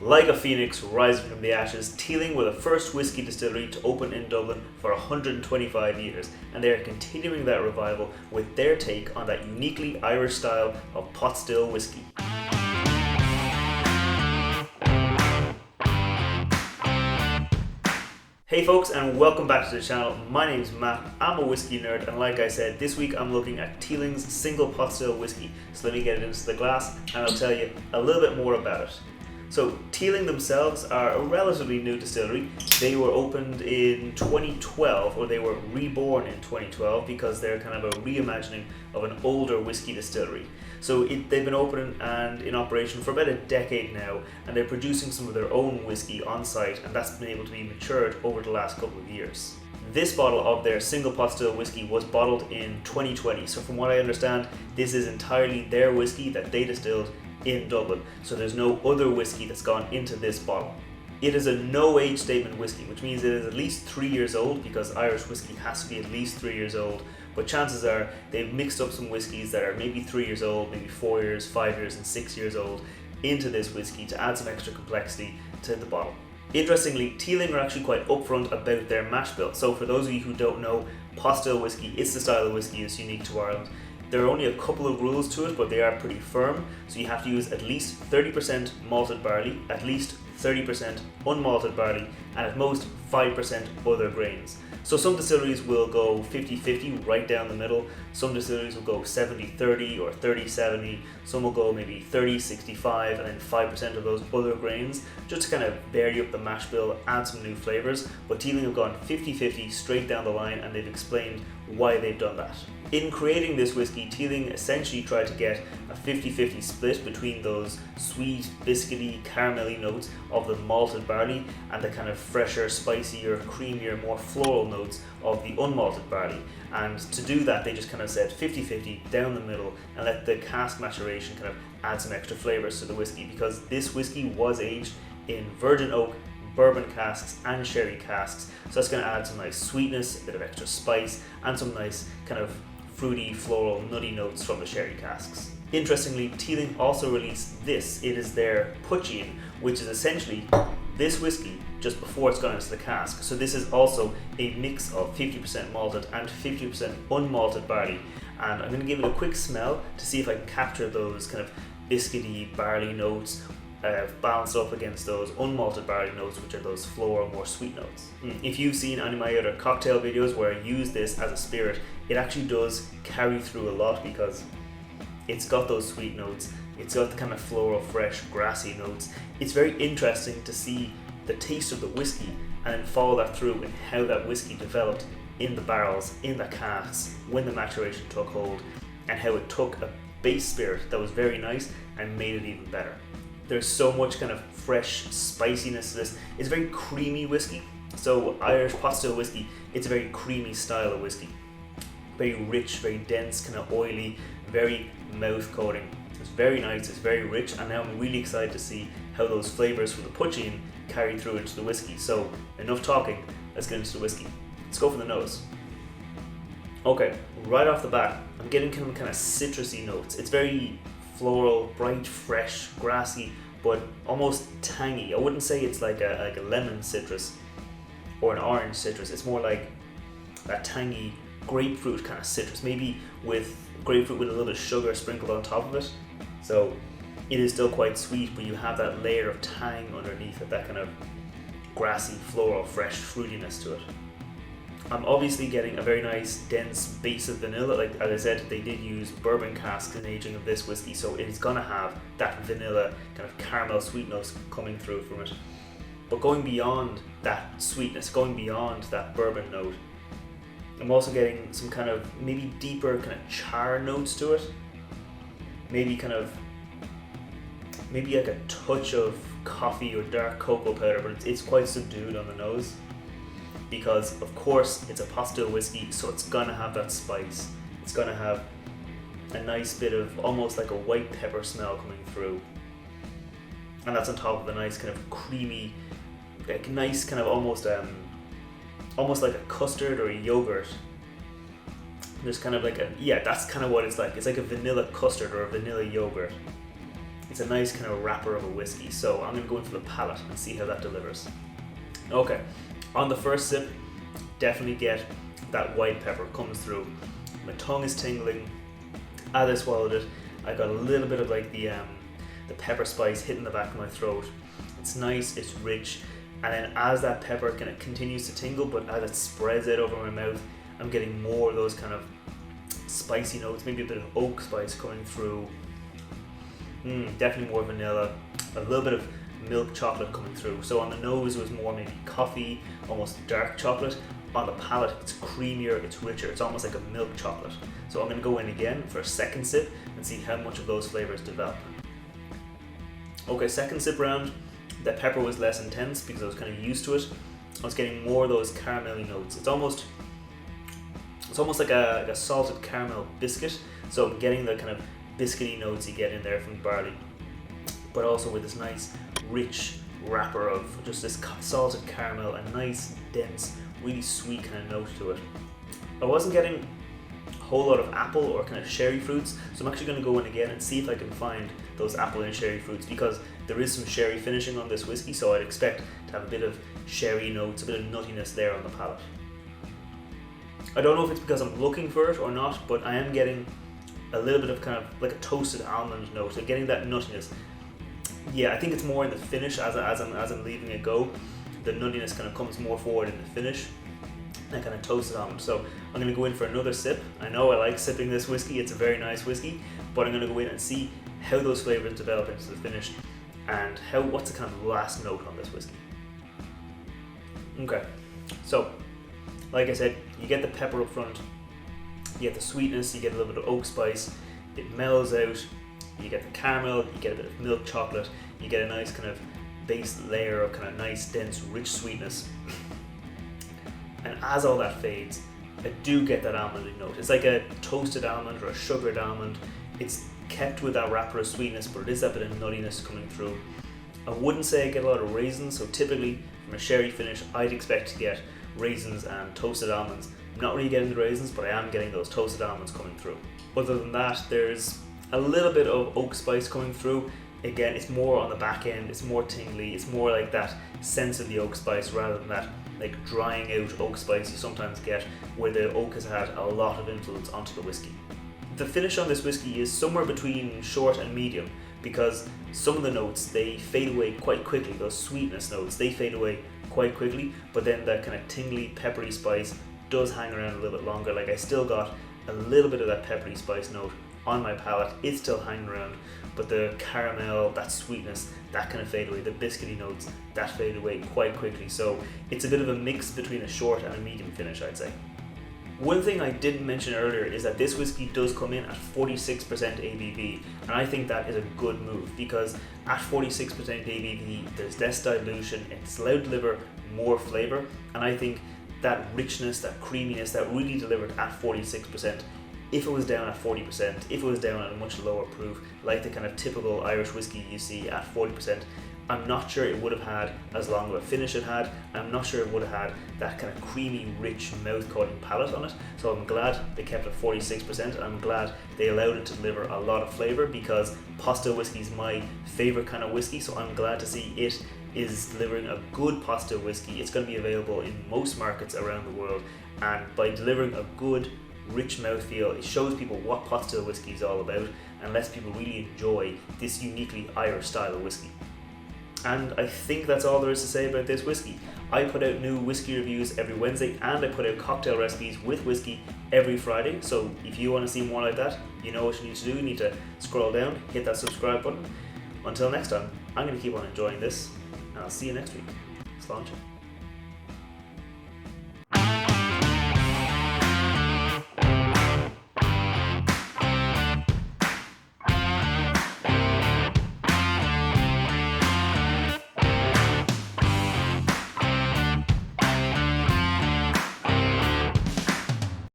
Like a phoenix rising from the ashes, Teeling were the first whiskey distillery to open in Dublin for 125 years, and they are continuing that revival with their take on that uniquely Irish style of pot still whiskey. Hey folks, and welcome back to the channel. My name's Matt, I'm a whiskey nerd, and like I said, this week I'm looking at Teeling's single pot still whiskey. So let me get it into the glass and I'll tell you a little bit more about it. So Teeling themselves are a relatively new distillery. They were opened in 2012, or they were reborn in 2012 because they're kind of a reimagining of an older whiskey distillery. So they've been open and in operation for about a decade now, and they're producing some of their own whiskey on site, and that's been able to be matured over the last couple of years. This bottle of their single pot still whiskey was bottled in 2020, so from what I understand, this is entirely their whiskey that they distilled in Dublin, so there's no other whiskey that's gone into this bottle. It is a no age statement whiskey, which means it is at least 3 years old, because Irish whiskey has to be at least 3 years old, but chances are they've mixed up some whiskies that are maybe 3 years old, maybe 4 years, 5 years and 6 years old into this whiskey to add some extra complexity to the bottle. Interestingly, Teeling are actually quite upfront about their mash bill. So for those of you who don't know, pot still whiskey is the style of whiskey that's unique to Ireland. There are only a couple of rules to it, but they are pretty firm. So you have to use at least 30% malted barley, at least 30% unmalted barley, and at most 5% other grains. So some distilleries will go 50-50 right down the middle. Some distilleries will go 70-30 or 30-70. Some will go maybe 30-65 and then 5% of those other grains, just to kind of vary up the mash bill, add some new flavors. But Teeling have gone 50-50 straight down the line, and they've explained why they've done that. In creating this whiskey, Teeling essentially tried to get a 50-50 split between those sweet, biscuity, caramelly notes of the malted barley and the kind of fresher, spicier, creamier, more floral notes of the unmalted barley. And to do that, they just kind of said 50-50 down the middle and let the cask maturation kind of add some extra flavors to the whiskey, because this whiskey was aged in virgin oak, bourbon casks and sherry casks, so that's going to add some nice sweetness, a bit of extra spice, and some nice kind of fruity, floral, nutty notes from the sherry casks. Interestingly, Teeling also released this. It is their Poitin, which is essentially this whiskey just before it's gone into the cask. So this is also a mix of 50% malted and 50% unmalted barley. And I'm going to give it a quick smell to see if I can capture those kind of biscuity barley notes balanced up against those unmalted barley notes, which are those floral, more sweet notes. If you've seen any of my other cocktail videos where I use this as a spirit, it actually does carry through a lot, because it's got those sweet notes, it's got the kind of floral, fresh, grassy notes. It's very interesting to see the taste of the whiskey and then follow that through in how that whiskey developed in the barrels, in the casks, when the maturation took hold, and how it took a base spirit that was very nice and made it even better. There's so much kind of fresh spiciness to this. It's a very creamy whiskey. So Irish pot still whiskey, it's a very creamy style of whiskey. Very rich, very dense, kind of oily, very mouth coating. It's very nice, it's very rich, and now I'm really excited to see how those flavors from the Poitin carry through into the whiskey. So enough talking, let's get into the whiskey. Let's go for the nose. Okay, right off the bat, I'm getting kind of citrusy notes. It's very floral, bright, fresh, grassy, but almost tangy. I wouldn't say it's like a lemon citrus or an orange citrus. It's more like that tangy grapefruit kind of citrus, maybe with grapefruit with a little bit of sugar sprinkled on top of it. So it is still quite sweet, but you have that layer of tang underneath it, that kind of grassy, floral, fresh fruitiness to it. I'm obviously getting a very nice dense base of vanilla. Like as I said, they did use bourbon casks in aging of this whiskey, so it is going to have that vanilla kind of caramel sweet notes coming through from it. But going beyond that sweetness, going beyond that bourbon note, I'm also getting some kind of maybe deeper kind of char notes to it. Maybe like a touch of coffee or dark cocoa powder, but it's quite subdued on the nose. Because of course it's a pot still whiskey, so it's gonna have that spice. It's gonna have a nice bit of almost like a white pepper smell coming through, and that's on top of a nice kind of creamy, like nice kind of almost like a custard or a yogurt. There's kind of like that's kind of what it's like. It's like a vanilla custard or a vanilla yogurt. it's a nice kind of wrapper of a whiskey. So I'm going to go in for the palate and see how that delivers. Okay, on the first sip, definitely get that white pepper comes through. My tongue is tingling. As I swallowed it, I got a little bit of like the pepper spice hitting the back of my throat. It's nice, it's rich, and then as that pepper kind of continues to tingle, but as it spreads out over my mouth, I'm getting more of those kind of spicy notes, maybe a bit of oak spice coming through. Definitely more vanilla, a little bit of milk chocolate coming through. So on the nose it was more maybe coffee, almost dark chocolate. On the palate it's creamier, it's richer, it's almost like a milk chocolate. So I'm going to go in again for a second sip and see how much of those flavors develop. Okay, second sip round, the pepper was less intense because I was kind of used to it. I was getting more of those caramelly notes. It's almost like a salted caramel biscuit. So I'm getting the kind of biscuity notes you get in there from barley, but also with this nice rich wrapper of just this salted caramel, a nice dense, really sweet kind of note to it. I wasn't getting a whole lot of apple or kind of sherry fruits, so I'm actually going to go in again and see if I can find those apple and sherry fruits, because there is some sherry finishing on this whiskey, so I'd expect to have a bit of sherry notes, a bit of nuttiness there on the palate. I don't know if it's because I'm looking for it or not, but I am getting a little bit of kind of like a toasted almond note, so getting that nuttiness. Yeah, I think it's more in the finish as I'm leaving it go. The nuttiness kind of comes more forward in the finish, and kind of toasted almond. So I'm going to go in for another sip. I know I like sipping this whiskey, it's a very nice whiskey, but I'm going to go in and see how those flavors develop into the finish and what's the kind of last note on this whiskey. Okay, so like I said, you get the pepper up front, you get the sweetness, you get a little bit of oak spice, it mellows out, you get the caramel, you get a bit of milk chocolate, you get a nice kind of base layer of kind of nice dense rich sweetness. And as all that fades, I do get that almond note. It's like a toasted almond or a sugared almond. It's kept with that wrapper of sweetness, but it is that bit of nuttiness coming through. I wouldn't say I get a lot of raisins, so typically from a sherry finish I'd expect to get raisins and toasted almonds. I'm not really getting the raisins, but I am getting those toasted almonds coming through. Other than that, there's a little bit of oak spice coming through. Again, it's more on the back end, it's more tingly, it's more like that sense of the oak spice rather than that like drying out oak spice you sometimes get where the oak has had a lot of influence onto the whiskey. The finish on this whiskey is somewhere between short and medium, because some of the notes, they fade away quite quickly. Those sweetness notes, they fade away quite quickly, but then that kind of tingly peppery spice does hang around a little bit longer. Like I still got a little bit of that peppery spice note on my palate, it's still hanging around, but the caramel, that sweetness, that kind of fade away. The biscuity notes, that fade away quite quickly. So it's a bit of a mix between a short and a medium finish, I'd say. One thing I didn't mention earlier is that this whiskey does come in at 46% ABV, and I think that is a good move, because at 46% ABV there's less dilution, it's allowed to deliver more flavour, and I think that richness, that creaminess, that really delivered at 46%. If it was down at 40%, if it was down at a much lower proof, like the kind of typical Irish whiskey you see at 40%, I'm not sure it would have had as long of a finish it had. I'm not sure it would have had that kind of creamy, rich, mouth-coating palate on it. So I'm glad they kept it 46%, and I'm glad they allowed it to deliver a lot of flavour, because pot still whiskey is my favourite kind of whiskey, so I'm glad to see it is delivering a good pot still whiskey. It's going to be available in most markets around the world, and by delivering a good, rich mouthfeel, it shows people what pot still whiskey is all about and lets people really enjoy this uniquely Irish style of whiskey. And I think that's all there is to say about this whiskey. I put out new whiskey reviews every Wednesday, and I put out cocktail recipes with whiskey every Friday. So if you want to see more like that, you know what you need to do. You need to scroll down, hit that subscribe button. Until next time, I'm going to keep on enjoying this, and I'll see you next week. Sláinte.